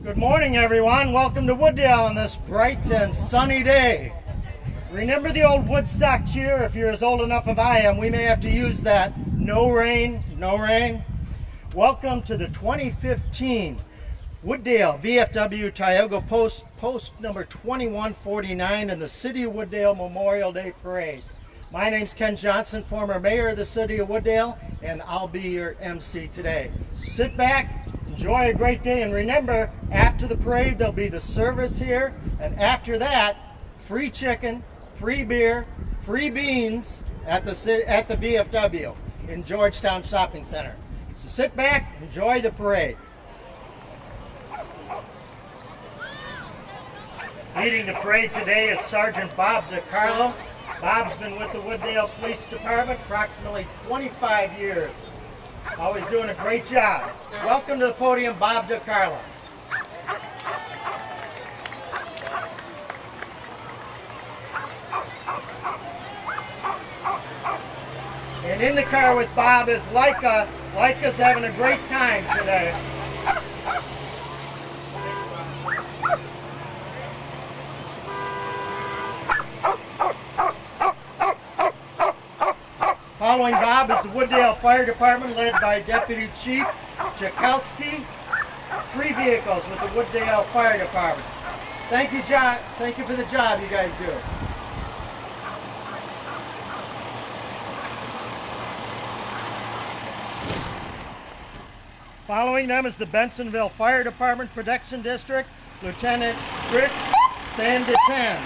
Good morning, everyone. Welcome to Wooddale on this bright and sunny day. Remember the old Woodstock cheer? If you're as old enough as I am, we may have to use that. No rain, no rain. Welcome to the 2015 Wooddale VFW Tioga Post number 2149 in the City of Wooddale Memorial Day Parade. My name's Ken Johnson, former mayor of the City of Wooddale, and I'll be your MC today. Sit back, enjoy a great day, and remember, after the parade there'll be the service here, and after that, free chicken, free beer, free beans at the VFW in Georgetown Shopping Center. So sit back, enjoy the parade. Leading the parade today is Sergeant Bob DiCarlo. Bob's been with the Wooddale Police Department approximately 25 years. Always doing a great job. Welcome to the podium, Bob DiCarlo. And in the car with Bob is Leica. Leica's having a great time today. Following Bob is the Wooddale Fire Department led by Deputy Chief Jakowski. 3 vehicles with the Wooddale Fire Department. Thank you, John. Thank you for the job you guys do. Following them is the Bensonville Fire Department Protection District, Lieutenant Chris Sanditanz.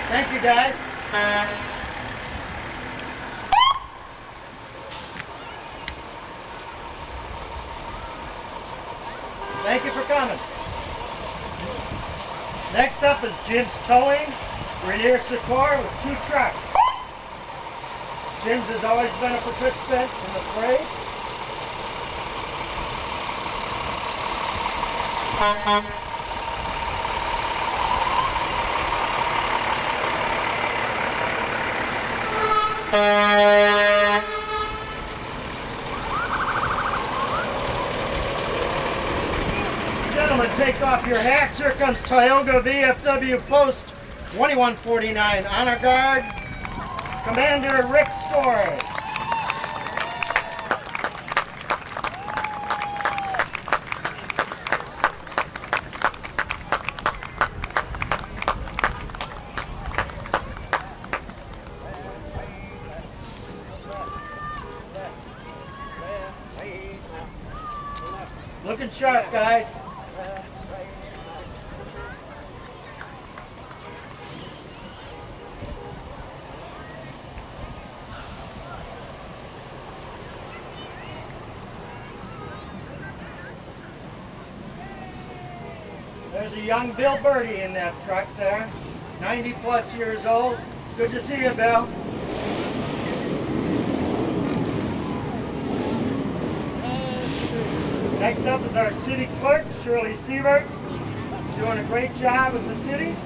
Thank you, guys. Thank you for coming. Next up is Jim's Towing, Rainier Secor with 2 trucks. Jim's has always been a participant in the parade. Gentlemen, take off your hats. Here comes Tioga VFW Post 2149. Honor Guard, Commander Rick Story. Looking sharp, guys. There's a young Bill Birdie in that truck there, 90 plus years old. Good to see you, Bill. Next up is our city clerk, Shirley Siebert, doing a great job with the city.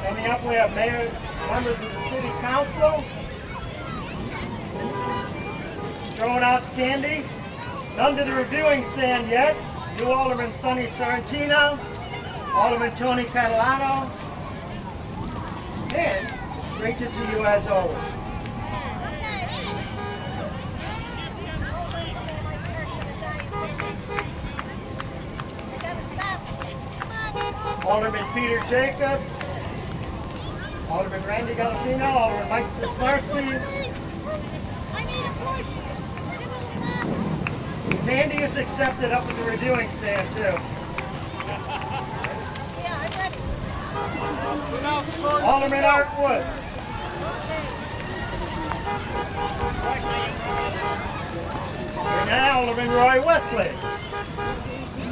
Coming up, we have members of the city council throwing out candy. None to the reviewing stand yet. New Alderman Sonny Sorrentino, Alderman Tony Catalano, and great to see you as always. Alderman Peter Jacob, Alderman Randy Galafino, Alderman Mike Sismarski. Candy is accepted up at the reviewing stand too. Alderman Art Woods. And now Alderman Roy Wesley.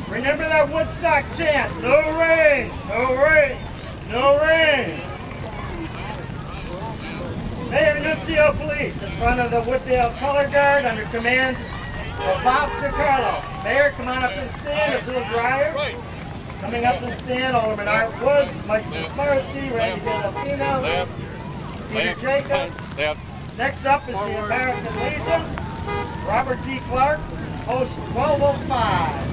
Remember that Woodstock chant, no rain, no rain, no rain. Mayor Nuncio Police in front of the Wooddale Color Guard under command of Bob Ticarlo. Mayor, come on up to the stand. It's a little drier. Coming up to the stand, Alderman Art Woods, Mike Sismarski, Randy Gandolfino, Peter Jacob. Next up is the American Legion, Robert D. Clark, post 1205.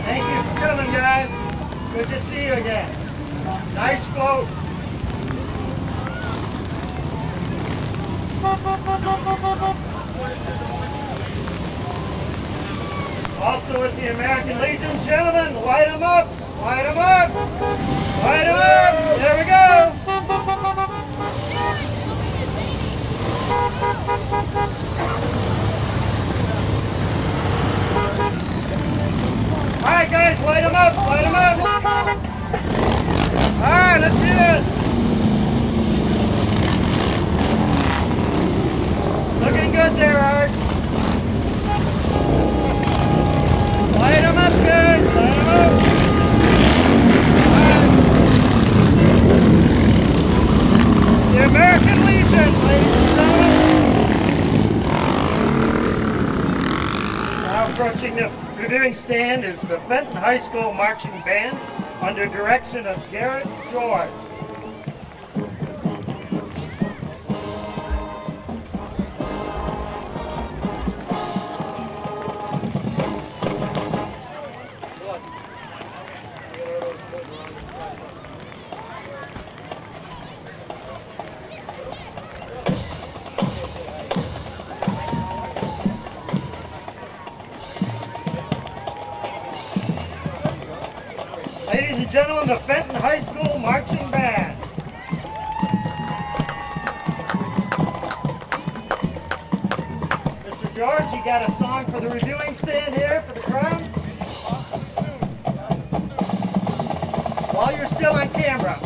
Thank you for coming, guys. Good to see you again. Nice float. Also with the American Legion, gentlemen, light them up, light them up, light them up. There we go. All right, guys, light them up, light them up. All right, let's hear it. Looking good there, Art. Light them up, guys, light them up. Right. The American Legion, ladies and gentlemen. Now approaching the reviewing stand is the Fenton High School Marching Band under direction of Garrett George. Ladies and gentlemen, the Fenton High School Marching Band. Mr. George, you got a song for the reviewing stand here for the crowd? While you're still on camera.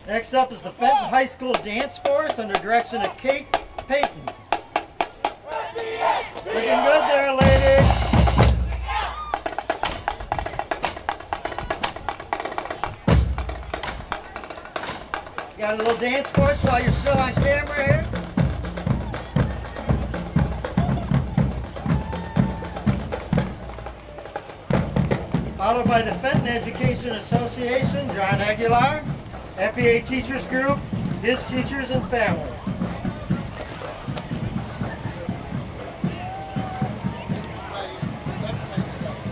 Next up is the Fenton High School Dance Force under direction of Kate Payton. Looking good there, ladies. Got a little dance force while you're still on camera here. Followed by the Fenton Education Association, John Aguilar. FEA Teachers Group, his teachers and families.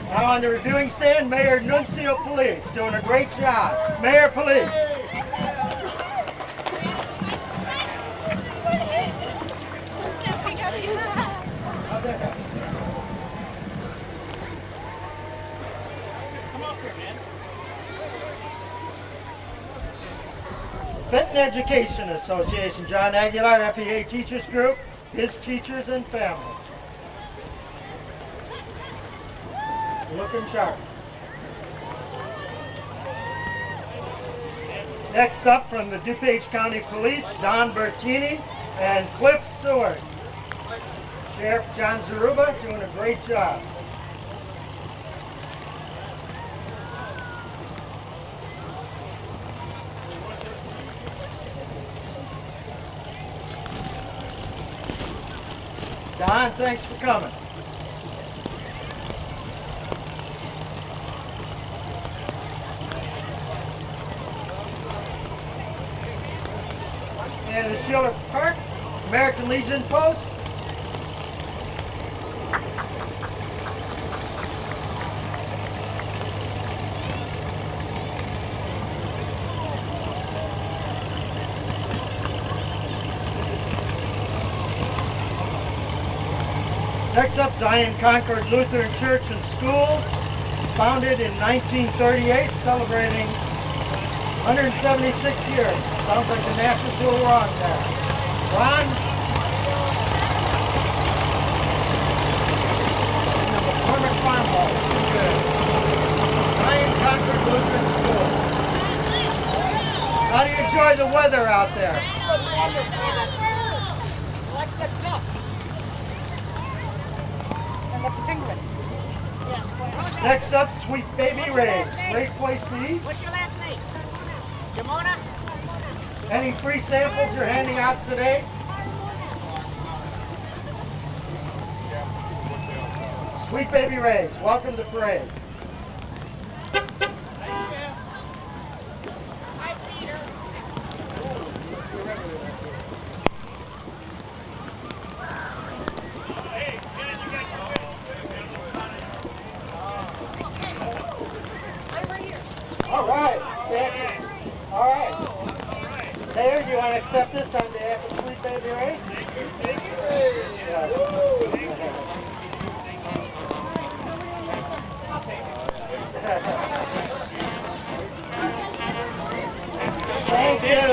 Now on the reviewing stand, Mayor Nuncio Police, doing a great job. Mayor Police. Fenton Education Association, John Aguilar, FEA Teachers Group, his teachers and families. Looking sharp. Next up from the DuPage County Police, Don Bertini and Cliff Seward. Sheriff John Zaruba doing a great job. Don, thanks for coming. And the Schiller Park, American Legion Post. Next up, Zion Concord Lutheran Church and School, Founded in 1938, celebrating 176 years. Sounds like the math is a little wrong there. Ron? And the McCormick Farmhouse. Good. Ryan Concord Lutheran School. How do you enjoy the weather out there? Like the duck. And the penguin. Next up, Sweet Baby Ray's. Great place to eat. What's your last name? Jamona? Any free samples you're handing out today? Sweet Baby Ray's. Welcome to Parade. Hi, Peter. All right. All right. Mayor, do you want to accept this on behalf of Sweet Baby Ray? Thank you. Thank you.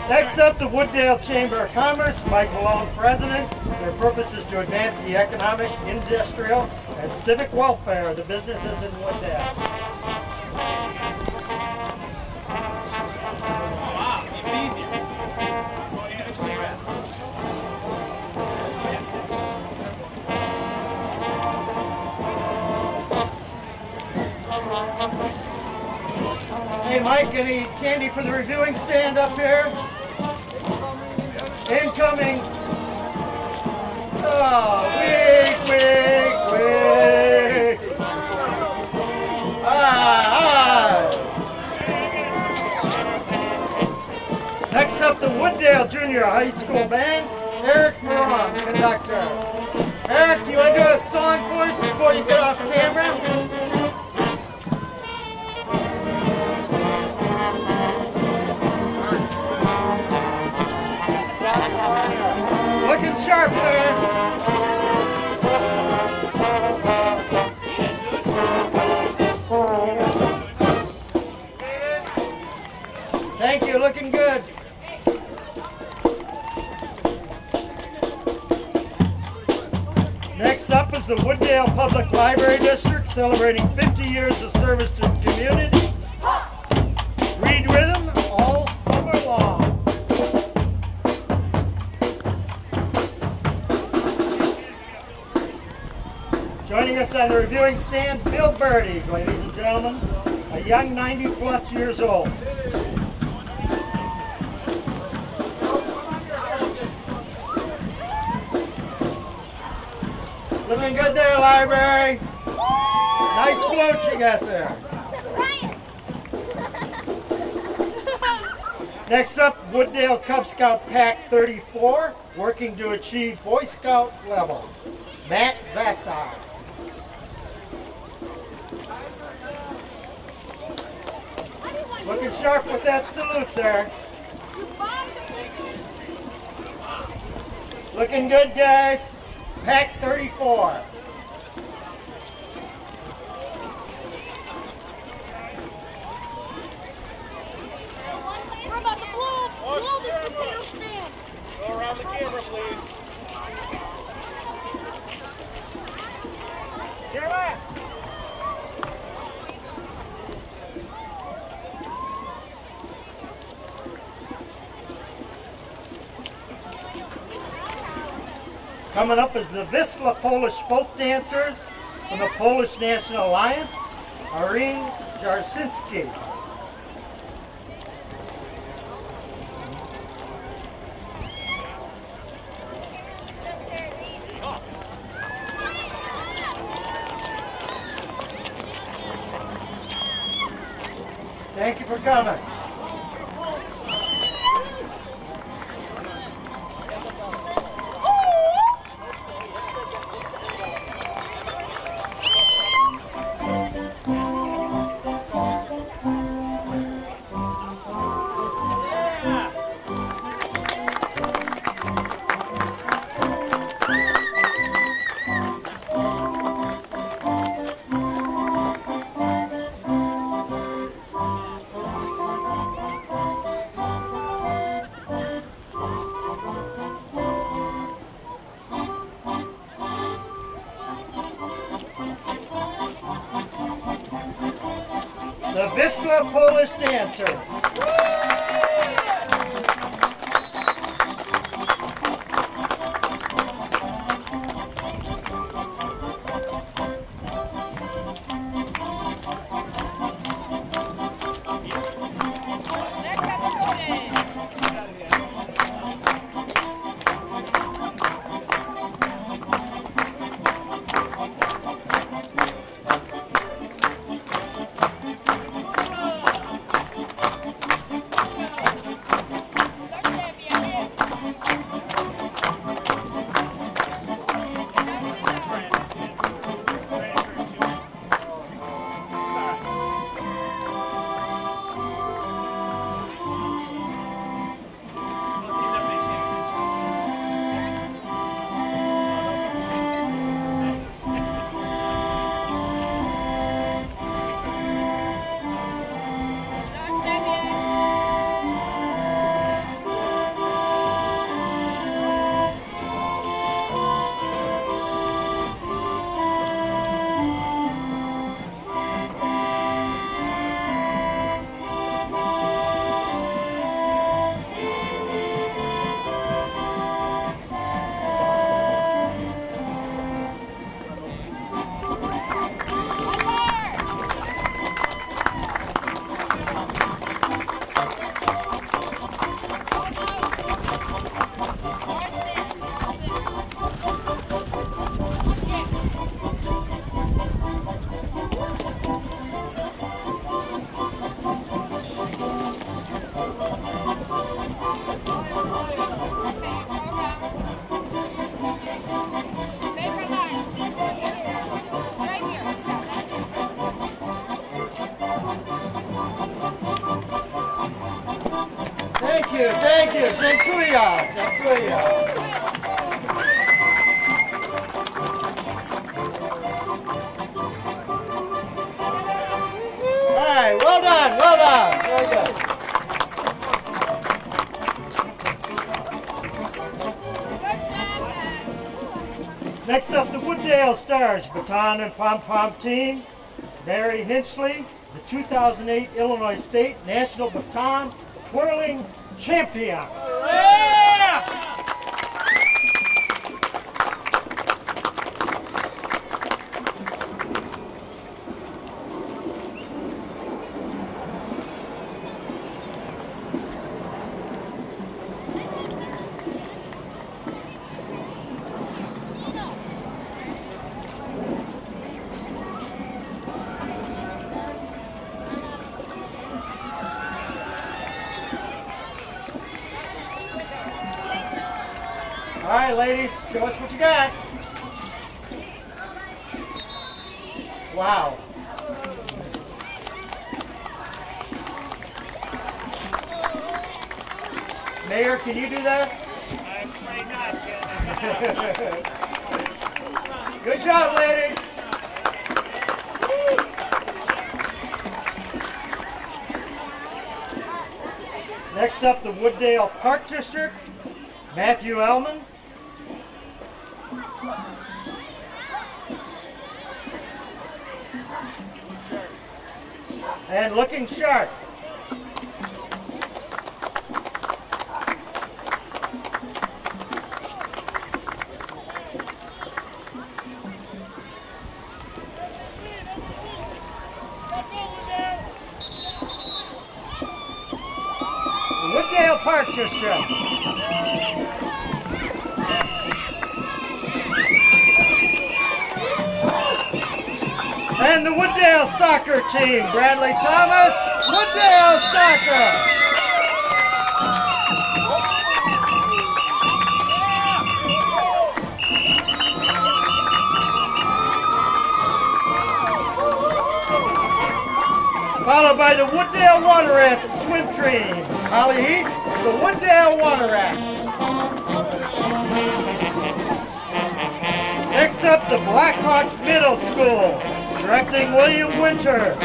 Next up, the Wooddale Chamber of Commerce. Mike Malone, President. Their purpose is to advance the economic, industrial, and civic welfare of the businesses in Wooddale. Wow, even easier. Hey Mike, any candy for the reviewing stand up here? Incoming. Oh, wig. Next up, the Wooddale Junior High School Band, Eric Moran, conductor. Eric, you want to do a song for us before you get off camera? Looking sharp there. Thank you, looking good. Next up is the Wooddale Public Library District, celebrating 50 years of service to the community. Read rhythm all summer long. Joining us on the reviewing stand, Bill Birdie, ladies and gentlemen, a young 90-plus years old. Looking good there, library. Nice float you got there. Next up, Wooddale Cub Scout Pack 34, working to achieve Boy Scout level. Matt Vassar. Looking sharp with that salute there. Looking good, guys. Pack 34. We're about to blow this potato stand. Go around the camera, please. Jeremiah! Coming up is the Wisla Polish Folk Dancers from the Polish National Alliance, Irene Jarczynski. Thank you for coming. the Vishla Polish Dancers. Thank you. Dziękuję. Dziękuję. All right, well done, well done. Very good. Next up, the Wooddale Stars baton and pom-pom team. Mary Hinchley, the 2008 Illinois State National Baton Twirling Champions. All right, ladies, show us what you got. Wow. Mayor, can you do that? I'm afraid not, kid. Good job, ladies. Next up, the Wooddale Park District. Matthew Ellman. And looking sharp. The Wooddale Park District. And the Wooddale soccer team, Bradley Thomas, Wooddale Soccer. Followed by the Wooddale Water Rats swim team. Holly Heath, the Wooddale Water Rats. Next up, the Blackhawk Middle School. Directing William Winters,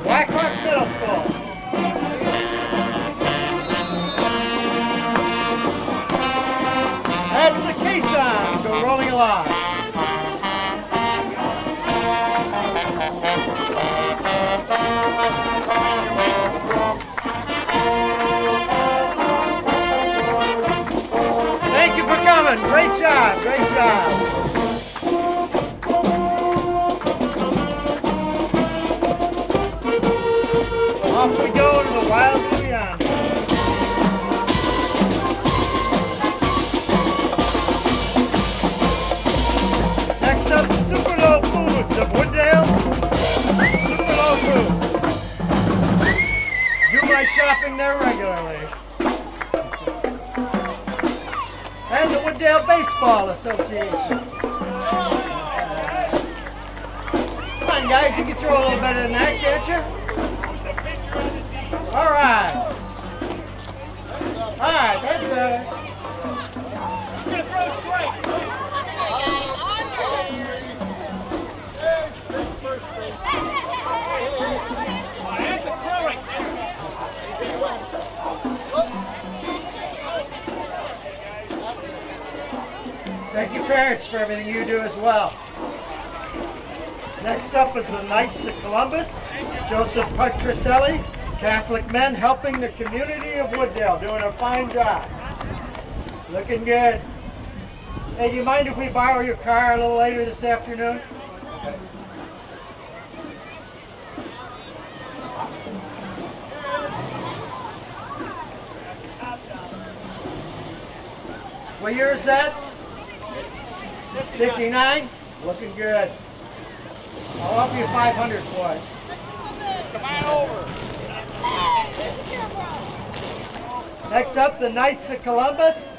Blackhawk Middle School. As the caissons go rolling along. Off we go into the wild blue yonder. Next up, Super Low Foods of Wooddale. Super Low Foods. Do my shopping there regularly. And the Wooddale Baseball Association. Come on, guys, you can throw a little better than that, can't you? All right. All right, that's better. You're gonna throw straight. That's a throw right there. Thank you, parents, for everything you do as well. Next up is the Knights of Columbus. Joseph Patricelli, Catholic men helping the community of Wooddale, doing a fine job. Looking good. Hey, do you mind if we borrow your car a little later this afternoon? Okay. What year is that? 59? Looking good. I'll offer you 500 for it. Come on over. Next up, the Knights of Columbus.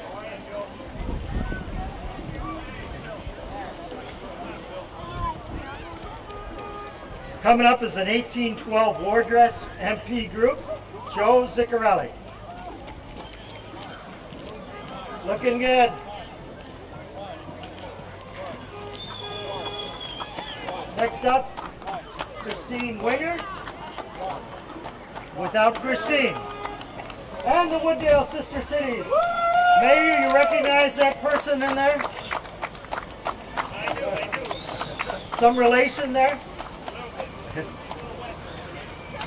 Coming up is an 1812 war dress MP group, Joe Ziccarelli. Looking good. Next up, Christine Winger. Without Christine. And the Wooddale Sister Cities. Mayor, you recognize that person in there? I do. Some relation there?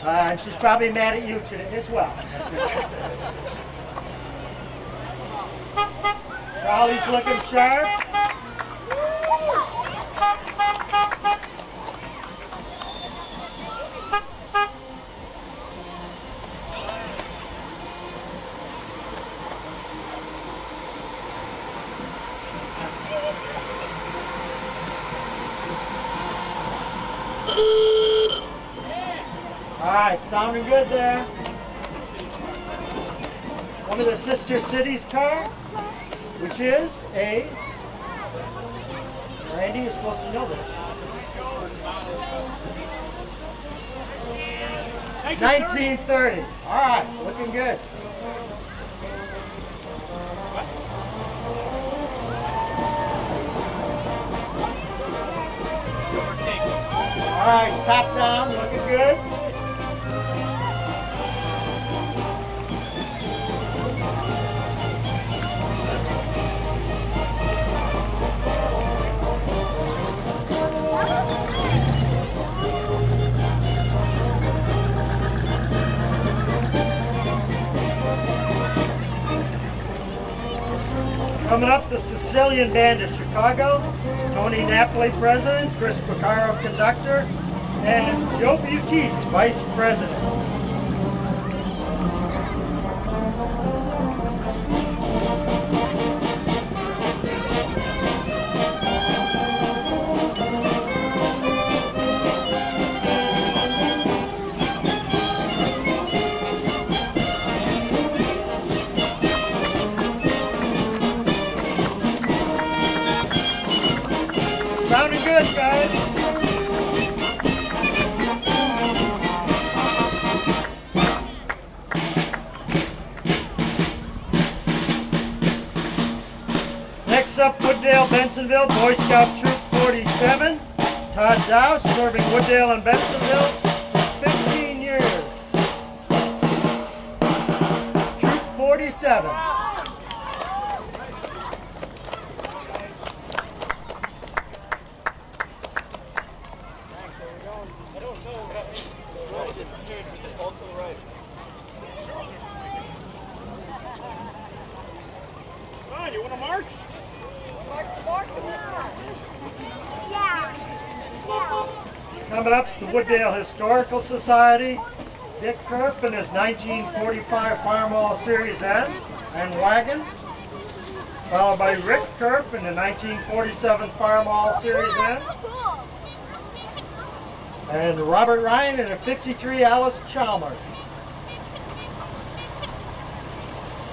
And she's probably mad at you today as well. Charlie's looking sharp. All right, sounding good there. One of the Sister Cities car, which is a, Randy, you're supposed to know this. 1930. All right, looking good. All right, top down, looking good. Coming up, the Sicilian Band of Chicago, Tony Napoli, President, Chris Picaro, Conductor, and Joe Buttice, Vice President. Sounding good, guys. Next up, Wooddale, Bensonville, Boy Scout Troop 47. Todd Dowse, serving Wooddale and Bensonville for 15 years. Troop 47. Come on, you want to march? Yeah. Coming up is the Wooddale Historical Society. Dick Kerf in his 1945 Farmall Series N and wagon, followed by Rick Kerf in the 1947 Farmall Series N, Cool. and Robert Ryan in a 53 Alice Chalmers.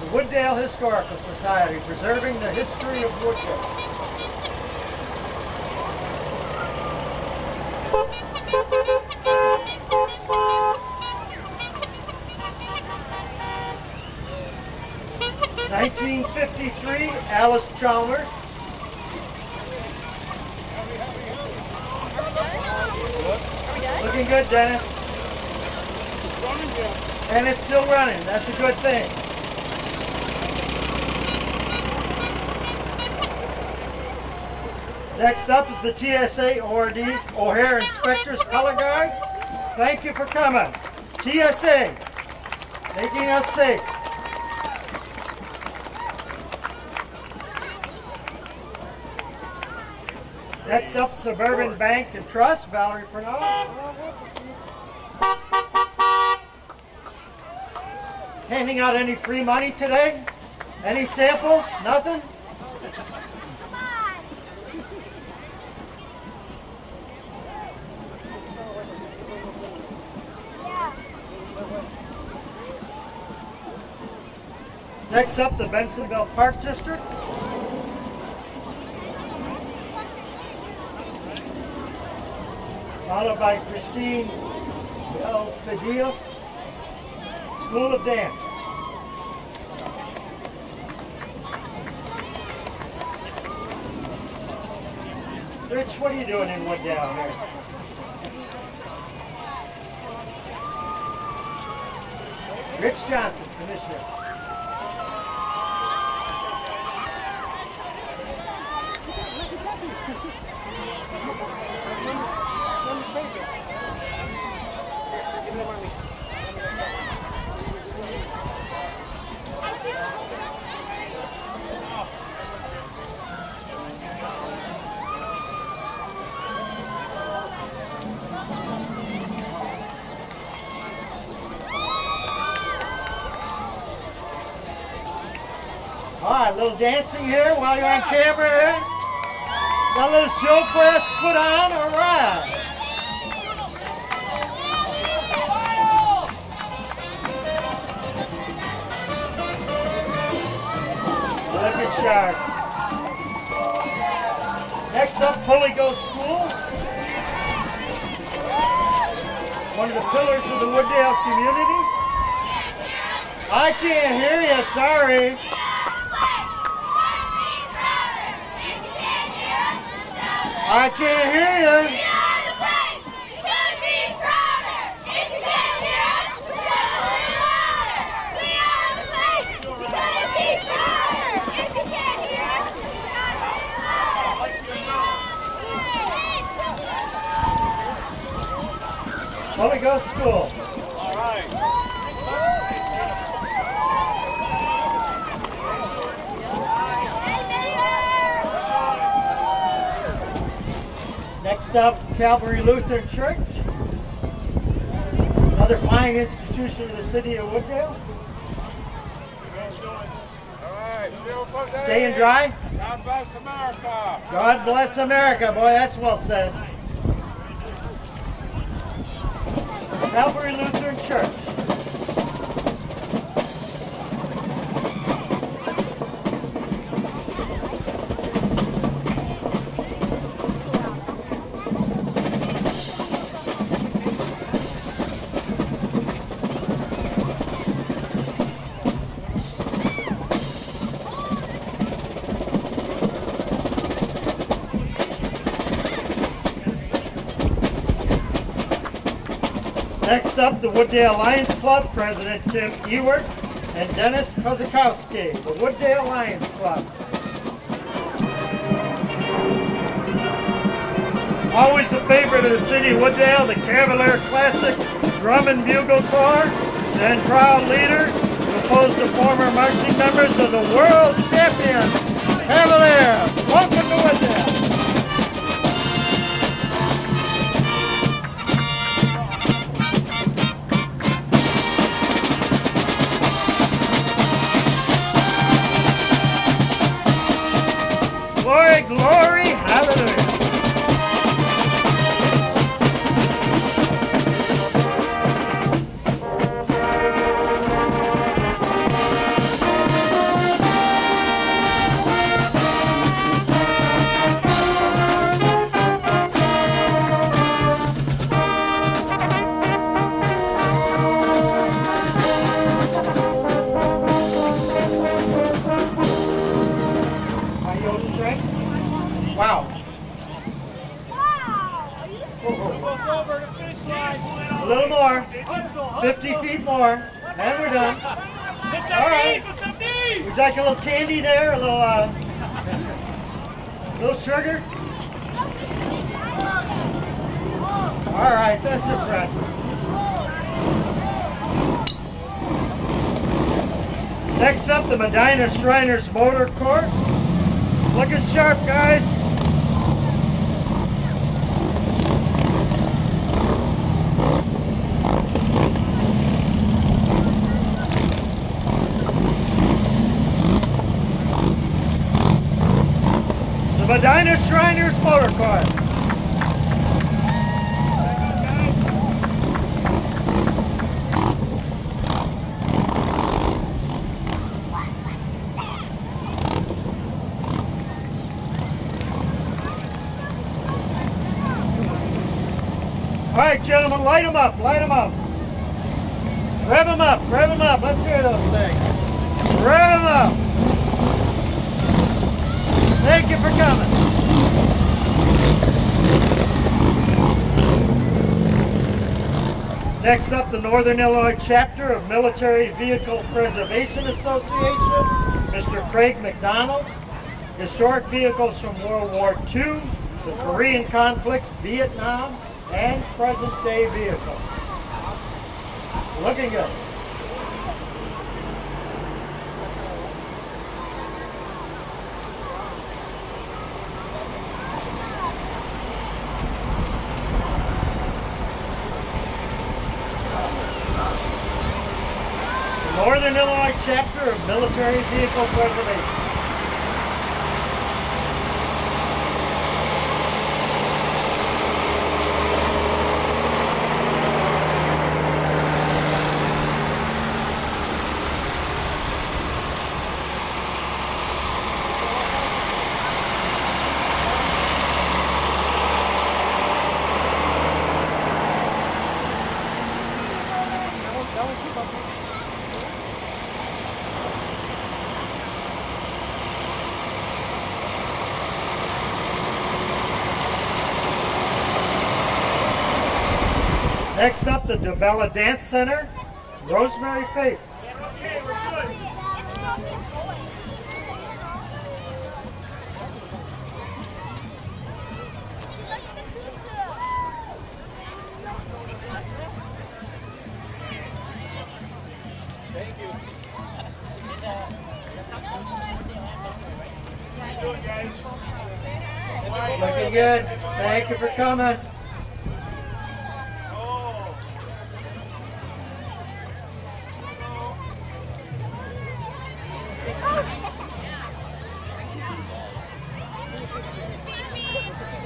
The Wooddale Historical Society, preserving the history of Wooddale. '53 Alice Chalmers. Looking good, Dennis. And it's still running. That's a good thing. Next up is the TSA ORD O'Hare Inspectors Color Guard. Thank you for coming. TSA, making us safe. Next up, Suburban Bank and Trust, Valerie Pernod. Handing out any free money today? Any samples? Nothing? Next up, the Bensonville Park District. Followed by Christine Pedillos, School of Dance. Rich, what are you doing in Wooddale here? Rich Johnson, Commissioner. All right, a little dancing here while you're on camera here. Got a little show for us to put on. All right. Look at Shark. Next up, Holy Ghost School. One of the pillars of the Wooddale community. I can't hear you, sorry. I can't hear you. Holy Ghost School. All right. Next up, Calvary Lutheran Church. Another fine institution of the city of Wooddale. All right. Staying dry. God bless America. God bless America. Boy, that's well said. Calvary Lutheran Church. Next up, the Wooddale Lions Club, President Tim Ewert and Dennis Kozakowski, the Wooddale Lions Club. Always a favorite of the city of Wooddale, the Cavalier Classic Drum and Bugle Corps, and proud leader, composed of former marching members of the world champion Cavaliers. Welcome to Wooddale. more. 50 feet more. And we're done. All right. Would you like a little candy there? A little sugar? All right, that's impressive. Next up, the Medina Shriners Motor Court. Looking sharp, guys. The Medina Shriners Motor Court. All right, gentlemen, light them up, light them up. Rev them up, rev them up. Let's hear those things. Rev them up. Thank you for coming. Next up, the Northern Illinois chapter of Military Vehicle Preservation Association, Mr. Craig McDonald. Historic vehicles from World War II, the Korean conflict, Vietnam, and present-day vehicles. Looking good. The Northern Illinois chapter of Military Vehicle Preservation. Next up, the DeBella Dance Center, Rosemary Faith. Thank you. How you doing, guys? Looking good. Thank you for coming.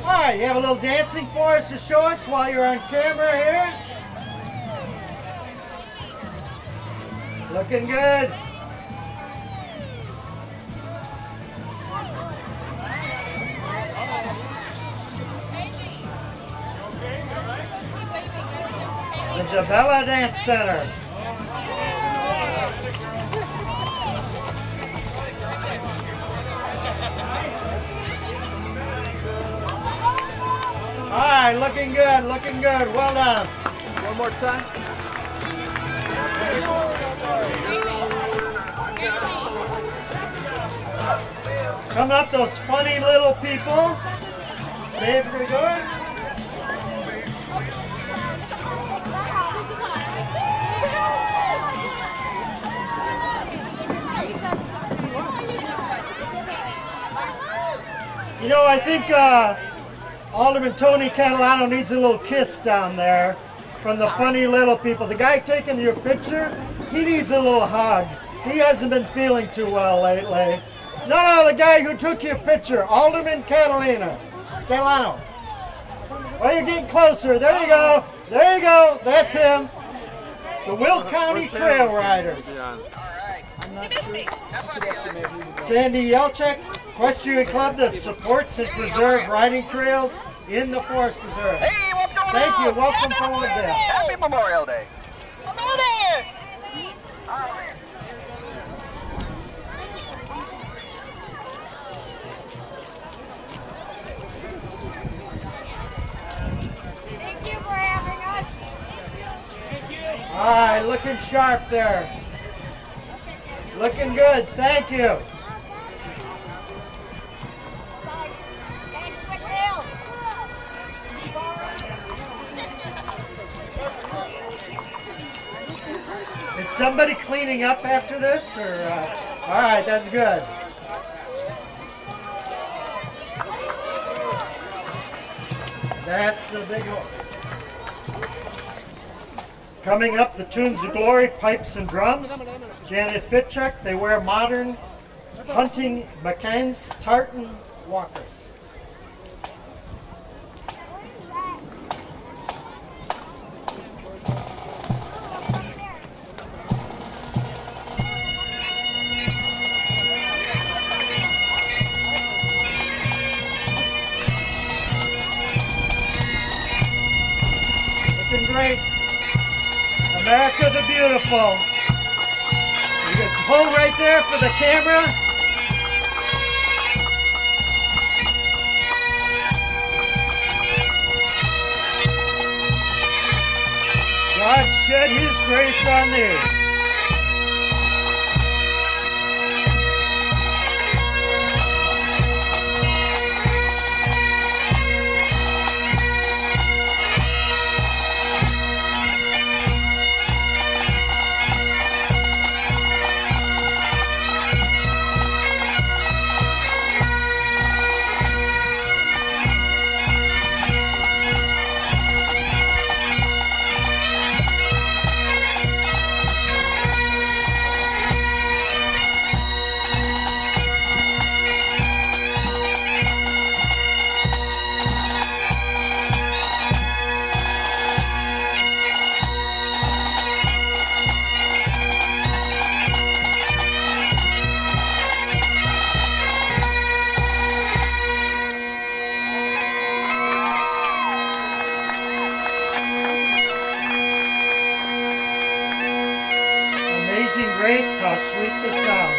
All right, you have a little dancing for us to show us while you're on camera here? Looking good. The DeBella Dance Center. All right, looking good, looking good. Well done. One more time. Coming up, those funny little people. Dave, we're good. You know, I think Alderman Tony Catalano needs a little kiss down there from the funny little people. The guy taking your picture, he needs a little hug. He hasn't been feeling too well lately. No, the guy who took your picture, Alderman Catalano. Oh, you're getting closer. There you go. There you go. That's him. The Will County Trail Riders. Sandy Yelchek, Equestrian Club that supports and preserves riding trails in the Forest Preserve. Hey, what's going on? Thank you. Welcome from Wooddale. Happy Memorial Day. Hello there. Thank you for having us. All right, looking sharp there. Looking good. Thank you. Thanks, Whitfield. Is somebody cleaning up after this? Or all right, that's good. That's a big one. Coming up, the Tunes of Glory, pipes and drums. Janet Fitchuk, they wear modern hunting McCain's tartan walkers. Looking great. America the Beautiful. You can hold right there for the camera. God shed his grace on thee. Amazing grace, how sweet the sound.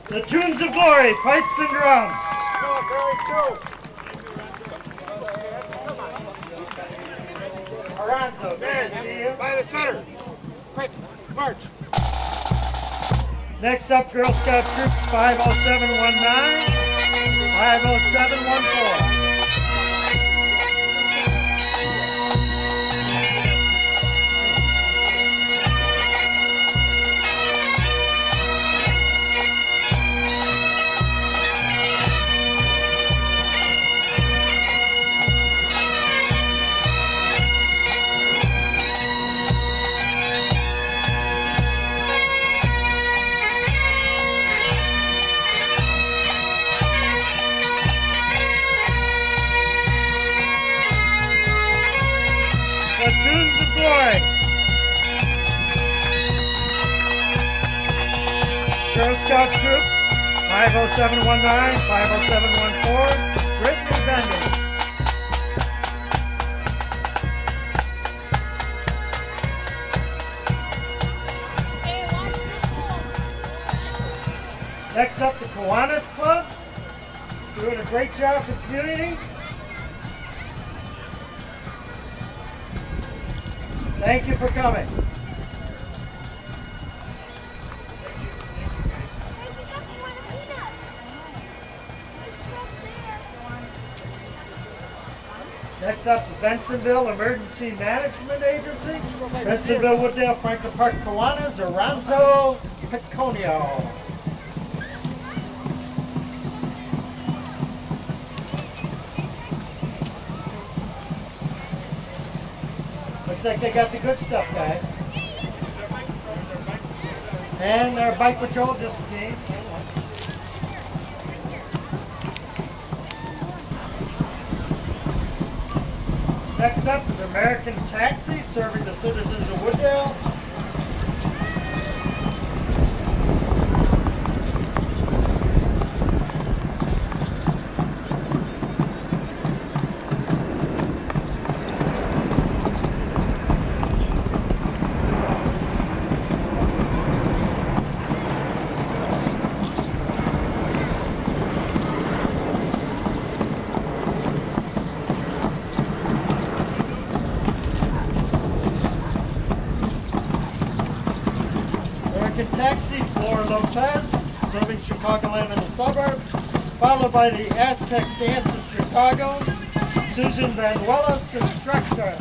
The Tunes of Glory, pipes and drums. Aranzo, good to see you. By the center. Quick, march. Next up, Girl Scout Troops 50719, 50714. The Tunes of Glory. Girl Scout Troops 50719, 50714, Brittany Bending. Next up, the Kiwanis Club, doing a great job for the community. Thank you for coming. Next up, the Bensonville Emergency Management Agency. Bensonville, Wooddale, Franklin Park, Kiwanis, Aranzo, Piconio. Looks like they got the good stuff, guys. And our bike patrol just came. Next up is American Taxi, serving the citizens of Wooddale. Taxi, Flora Lopez, serving Chicagoland and the suburbs, followed by the Aztec Dance of Chicago, Susan Vanuelos, instructor.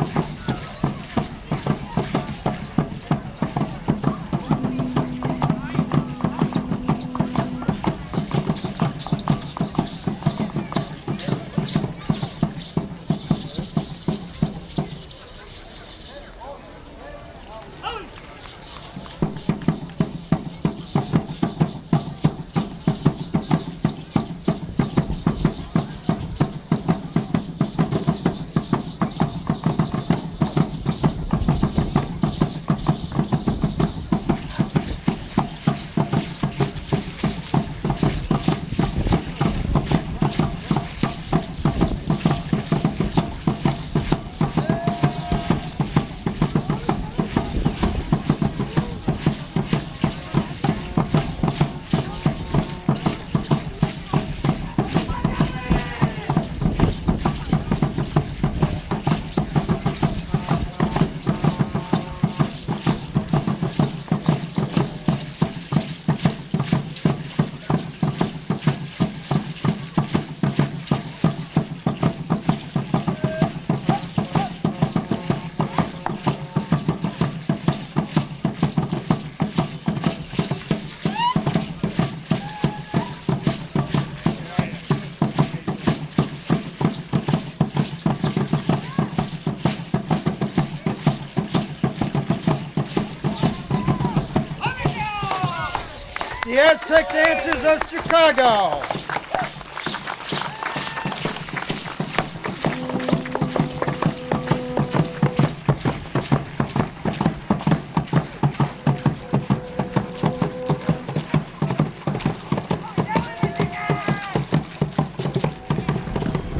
The Aztec Dancers of Chicago.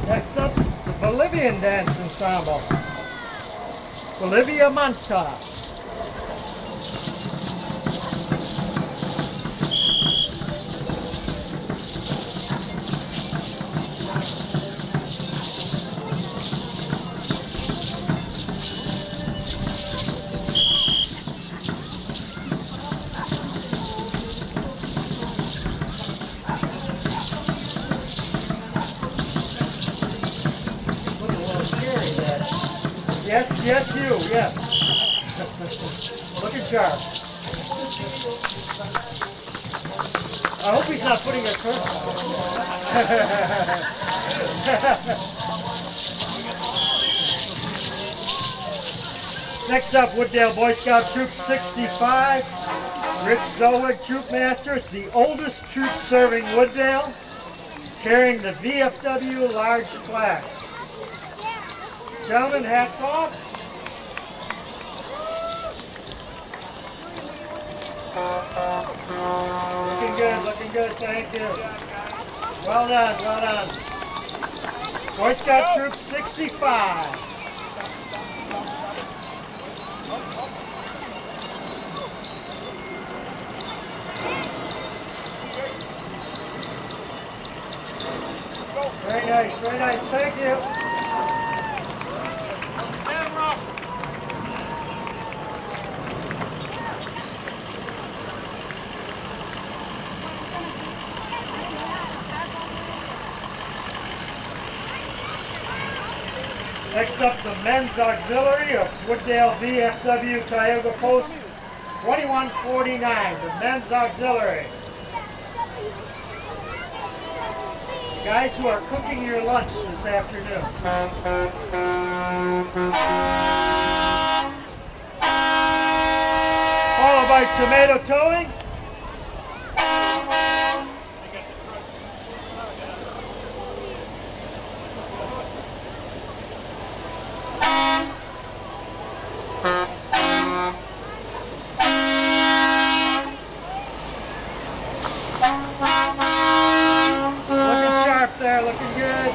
Next up, the Bolivian Dance Ensemble. Bolivia Manta. Yes, yes, you, yes. Looking sharp. I hope he's not putting a curse on. Next up, Wooddale Boy Scout Troop 65. Rich Zolwig, Troop Master. It's the oldest troop serving Wooddale, carrying the VFW large flag. Gentlemen, hats off. Looking good, thank you. Well done, well done. Boy Scout Troop 65. Very nice, thank you. Next up, the men's auxiliary of Wooddale VFW Tioga Post 2149, the men's auxiliary. Guys who are cooking your lunch this afternoon. Followed by tomato towing. Looking sharp there, looking good.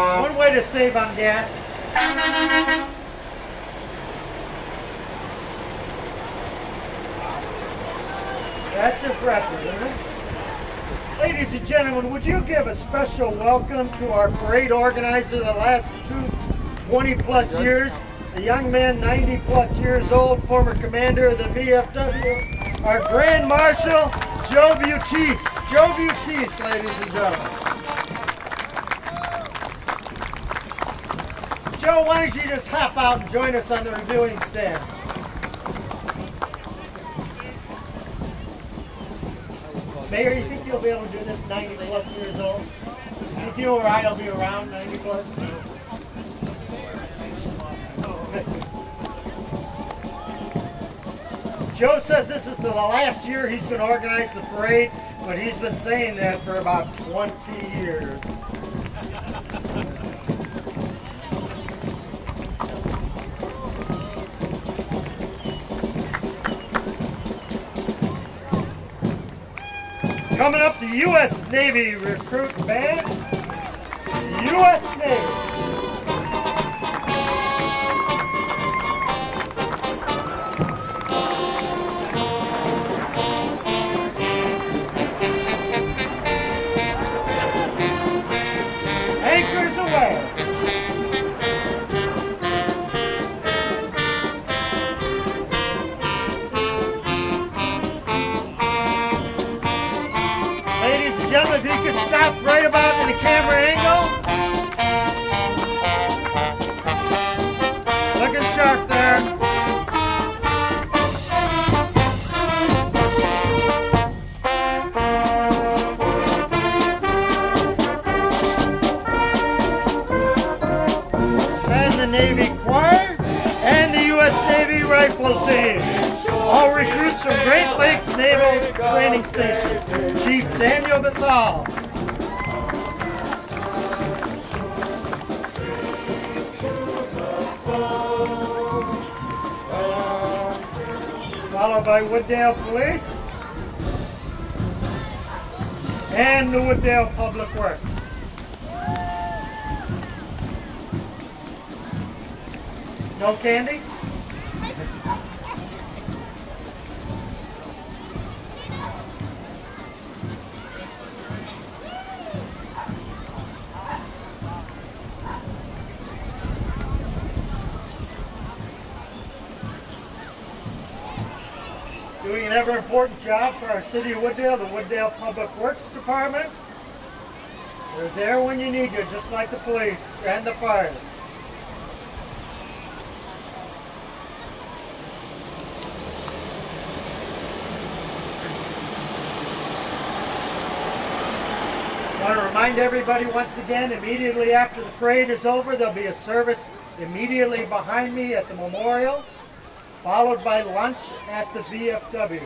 It's one way to save on gas. That's impressive, isn't it? Ladies and gentlemen, would you give a special welcome to our parade organizer the last 20 plus years, a young man 90 plus years old, former commander of the VFW, our Grand Marshal, Joe Buttice. Joe Buttice, ladies and gentlemen. Joe, why don't you just hop out and join us on the reviewing stand? Mayor, you think you'll be able to do this 90 plus years old? You think you or I will be around 90 plus? Joe says this is the last year he's going to organize the parade, but he's been saying that for about 20 years. Coming up, the U.S. Navy recruit band. U.S. Navy. Anchors away. Ladies and gentlemen, if you could stop right about in the camera angle. Looking sharp there. And the Navy Choir and the U.S. Navy Rifle Team. All recruits from Great Lakes Naval Training Station. Chief Daniel Bethal. Followed by Wooddale Police and the Wooddale Public Works. No candy? Doing an ever important job for our city of Wooddale, the Wooddale Public Works Department. They're there when you need you, just like the police and the fire. I want to remind everybody once again, immediately after the parade is over, there'll be a service immediately behind me at the memorial, followed by lunch at the VFW.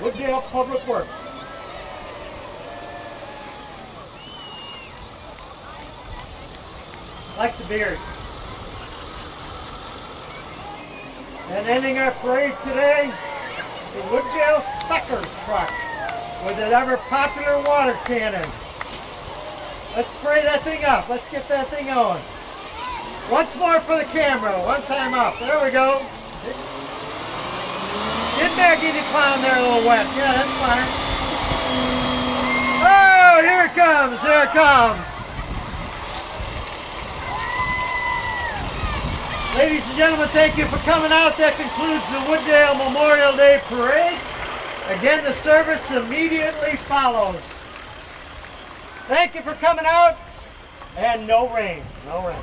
Wooddale Public Works. Like the beard. And ending our parade today, the Wooddale Sucker Truck with an ever popular water cannon. Let's spray that thing up. Let's get that thing on. Once more for the camera. One time up. There we go. Get Maggie the Clown there a little wet. Yeah, that's fine. Oh, here it comes. Here it comes. Ladies and gentlemen, thank you for coming out. That concludes the Wooddale Memorial Day Parade. Again, the service immediately follows. Thank you for coming out, and no rain, no rain.